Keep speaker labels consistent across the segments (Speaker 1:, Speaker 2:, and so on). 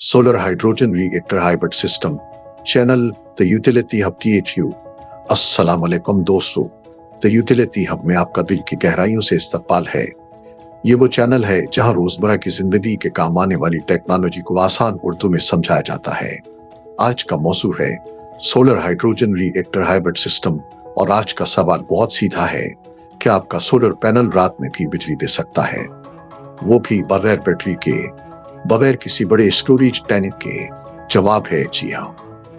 Speaker 1: Solar Hydrogen Reactor Hybrid System channel the utility hub THU। अस्सलाम वालेकुम दोस्तों, the utility hub में आपका दिल की गहराइयों से इस्तकबाल है। ये वो चैनल है जहां रोजमर्रा की जिंदगी के काम आने वाली टेक्नोलॉजी को आसान उर्दू में समझाया जाता है। आज का मौजू है solar hydrogen reactor hybrid system और आज का सवाल बहुत सीधा है, क्या आपका सोलर पैनल रात में भी बिजली दे सकता है, वो भी बगैर बैटरी के, बगैर किसी बड़े स्टोरेज टैंक के? जवाब है जी हाँ।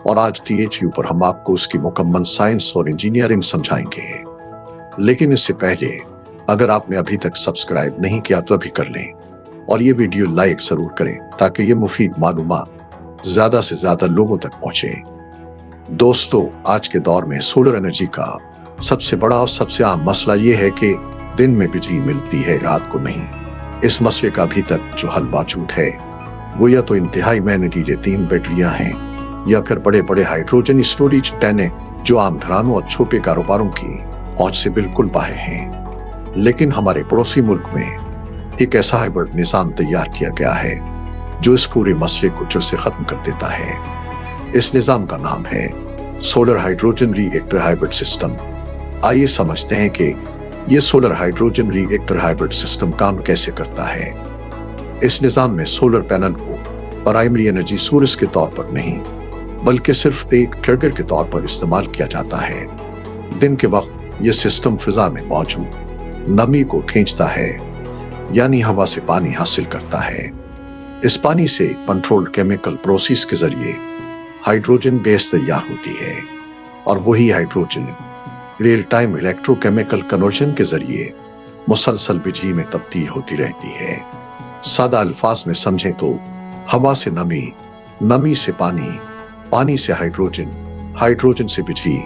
Speaker 1: और आज THU पर हम आपको उसकी मुकम्मल साइंस और इंजीनियरिंग समझाएंगे। लेकिन इससे पहले अगर आपने अभी तक सब्सक्राइब नहीं किया तो अभी कर लें और ये वीडियो लाइक जरूर करें ताकि ये मुफीद मालूमात ज्यादा से ज्यादा लोगों तक पहुंचे। दोस्तों, आज के दौर में सोलर एनर्जी का सबसे बड़ा और सबसे आम मसला ये है कि दिन में बिजली मिलती है, रात को नहीं। इस मसले का अभी तक जो हल मौजूद है वो या तो इंतहाई महंगी लिथियम बैटरियां हैं या फिर बड़े बड़े हाइड्रोजन स्टोरेज टैंक जो आम घरानों और छोटे कारोबारों की पहुंच से बिल्कुल बाहर हैं। लेकिन हमारे पड़ोसी मुल्क में एक ऐसा हाइब्रिड निजाम तैयार किया गया है जो इस पूरे मसले को जड़ से खत्म कर देता है। इस निजाम का नाम है solar hydrogen reactor hybrid system. आइए समझते हैं कि ये solar hydrogen reactor hybrid system काम कैसे करता है। इस निजाम में सोलर पैनल को प्राइमरी एनर्जी सोर्स के तौर पर नहीं बल्कि सिर्फ एक ट्रिगर के तौर पर इस्तेमाल किया जाता है। दिन के वक्त यह सिस्टम फिजा में मौजूद नमी को खींचता है, यानी हवा से पानी हासिल करता है। इस पानी से कंट्रोल्ड केमिकल प्रोसेस के जरिए हाइड्रोजन गैस तैयार होती है और वही hydrogen real time electrochemical conversion के जरिए मुसलसल बिजली में तब्दील होती रहती है। सादा अल्फाज में समझें तो हवा से नमी, नमी से पानी, पानी से हाइड्रोजन, हाइड्रोजन से बिजली,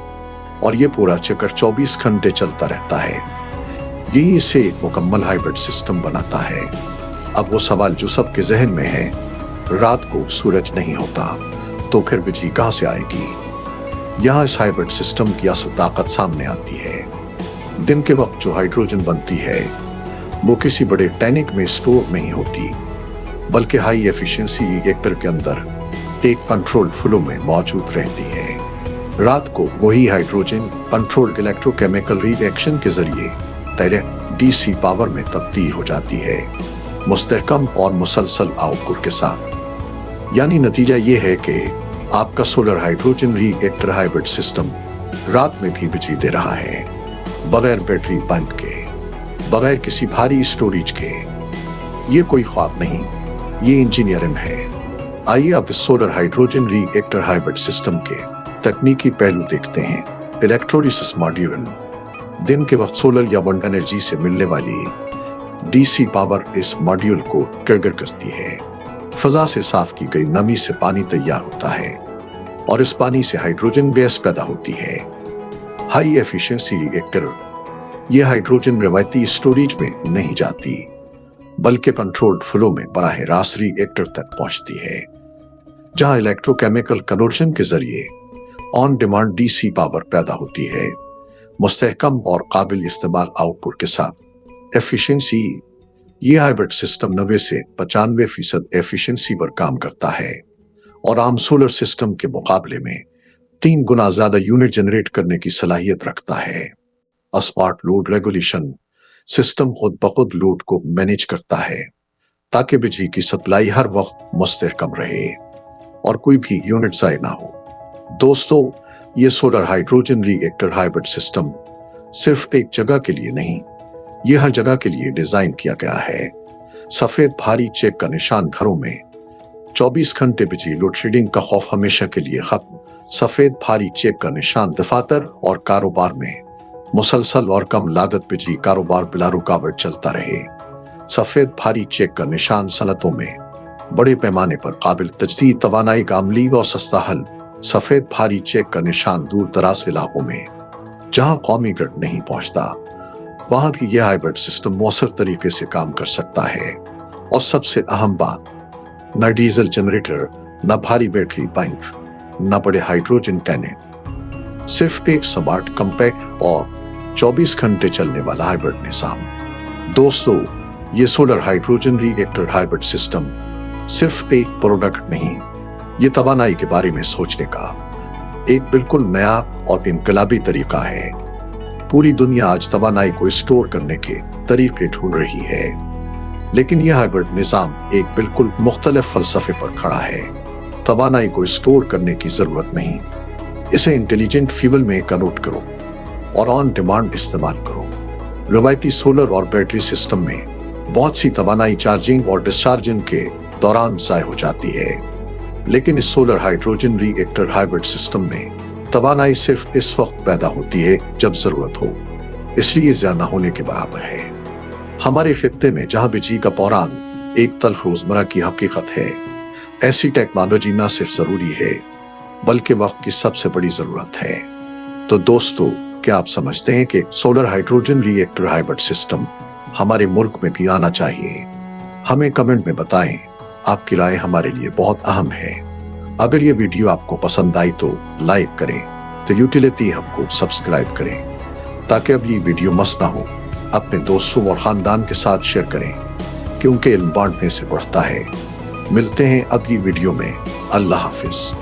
Speaker 1: और ये पूरा चक्कर 24 घंटे चलता रहता है। यही इसे एक मुकम्मल हाइब्रिड सिस्टम बनाता है। अब वो सवाल जो सबके जहन में है, रात को सूरज नहीं होता तो फिर बिजली कहां से आएगी? यहाँ इस हाइब्रिड सिस्टम की असल ताकत सामने आती है। दिन के वक्त जो हाइड्रोजन बनती है वो किसी बड़े टैंक में स्टोर नहीं होती बल्कि हाई एफिशिएंसी रिएक्टर के अंदर एक कंट्रोल्ड फ्लो में मौजूद रहती है। रात को वही हाइड्रोजन कंट्रोल्ड इलेक्ट्रोकेमिकल रिएक्शन के जरिए डायरेक्ट DC पावर में तब्दील हो जाती है, मुस्तहकम और मुसलसल आउटपुट के साथ। यानी नतीजा ये है कि आपका solar hydrogen reactor hybrid system रात में भी बिजली दे रहा है, बगैर बैटरी बैंक के, बगैर किसी भारी स्टोरेज के। ये कोई ख्वाब नहीं, ये इंजीनियरिंग है। आइए अब solar hydrogen reactor hybrid system के तकनीकी पहलू देखते हैं। Electrolysis module. दिन के वक्त सोलर या विंड एनर्जी से मिलने वाली DC पावर इस मॉड्यूल को ट्रिगर करती है। फजा से साफ की गई नमी से पानी तैयार होता है और इस पानी से हाइड्रोजन गैस पैदा होती है। High efficiency reactor. यह हाइड्रोजन रवायती स्टोरेज में नहीं जाती बल्कि कंट्रोल्ड फ्लो में बराह रास्त रिएक्टर तक पहुंचती है, जहां इलेक्ट्रोकेमिकल कन्वर्जन के जरिए ऑन डिमांड DC पावर पैदा होती है, मुस्तहकम और काबिल इस्तेमाल आउटपुट के साथ। एफिशिएंसी। ये हाइब्रिड सिस्टम 90 से 95% एफिशिएंसी पर काम करता है और आम सोलर सिस्टम के मुकाबले में 3 गुना ज्यादा यूनिट जनरेट करने की सलाहियत रखता है। Smart load regulation. सिस्टम खुद ब खुद लोड को मैनेज करता है ताकि बिजली की सप्लाई हर वक्त मुस्तहकम रहे और कोई भी यूनिट ज़ाया ना हो। दोस्तों, ये solar hydrogen reactor hybrid system सिर्फ एक जगह के लिए नहीं, ये हर जगह के लिए डिजाइन किया गया है। सफेद भारी चेक का निशान घरों में 24 घंटे बिजली लोड शेडिंग का खौफ हमेशा के लिए खत्म। सफेद भारी चेक का निशान दफातर और कारोबार में मुसलसल और कम लागत बिजली कारोबार बिला रुकावट चलता रहे। सफेद भारी चेक का निशान सनतों में बड़े पैमाने पर काबिल तजदीद तवानाई का अमली और सस्ता हल। सफेद भारी चेक का निशान दूर दराज इलाकों में जहां कौमी ग्रिड नहीं पहुंचता वहां भी यह हाइब्रिड सिस्टम मौसर तरीके से काम कर सकता है। और सबसे अहम बात, न डीजल जनरेटर, न भारी बैटरी बैंक, न बड़े हाइड्रोजन टैंक, सिर्फ एक स्मार्ट, कम्पैक्ट और 24 घंटे चलने वाला हाइब्रिड निजाम। दोस्तों, ये solar hydrogen reactor hybrid system صرف ایک پروڈکٹ نہیں، یہ توانائی کے بارے میں سوچنے کا ایک بالکل نیا اور انقلابی طریقہ ہے۔ پوری دنیا آج توانائی کو اسٹور کرنے کے طریقے ڈھونڈ رہی ہے، لیکن یہ ہائبرڈ نظام ایک بالکل مختلف فلسفے پر کھڑا ہے۔ توانائی کو اسٹور کرنے کی ضرورت نہیں، اسے انٹیلیجنٹ فیول میں کنورٹ کرو اور آن ڈیمانڈ استعمال کرو۔ روایتی سولر اور بیٹری سسٹم میں بہت سی توانائی چارجنگ اور ڈسچارجنگ کے دوران ضائع ہو جاتی ہے، لیکن اس سولر ہائیڈروجن ری ایکٹر ہائبرڈ سسٹم میں توانائی صرف اس وقت پیدا ہوتی ہے جب ضرورت ہو، اس لیے ضائع نہ ہونے کے برابر ہے۔ ہمارے خطے میں جہاں بجلی کا بحران ایک تلخ روزمرہ کی حقیقت ہے، ایسی ٹیکنالوجی نہ صرف ضروری ہے بلکہ وقت کی سب سے بڑی ضرورت ہے۔ تو دوستو، کیا آپ سمجھتے ہیں کہ سولر ہائیڈروجن ری ایکٹر ہائبرڈ سسٹم ہمارے ملک میں بھی آنا چاہیے؟ ہمیں کمنٹ میں بتائیں، آپ کی رائے ہمارے لیے بہت اہم ہے۔ اگر یہ ویڈیو آپ کو پسند آئی تو لائک کریں، تو یوٹیلیٹی ہب کو سبسکرائب کریں تاکہ اب یہ ویڈیو مس نہ ہو۔ اپنے دوستوں اور خاندان کے ساتھ شیئر کریں کیونکہ علم بانٹنے سے بڑھتا ہے۔ ملتے ہیں اگلی ویڈیو میں۔ اللہ حافظ۔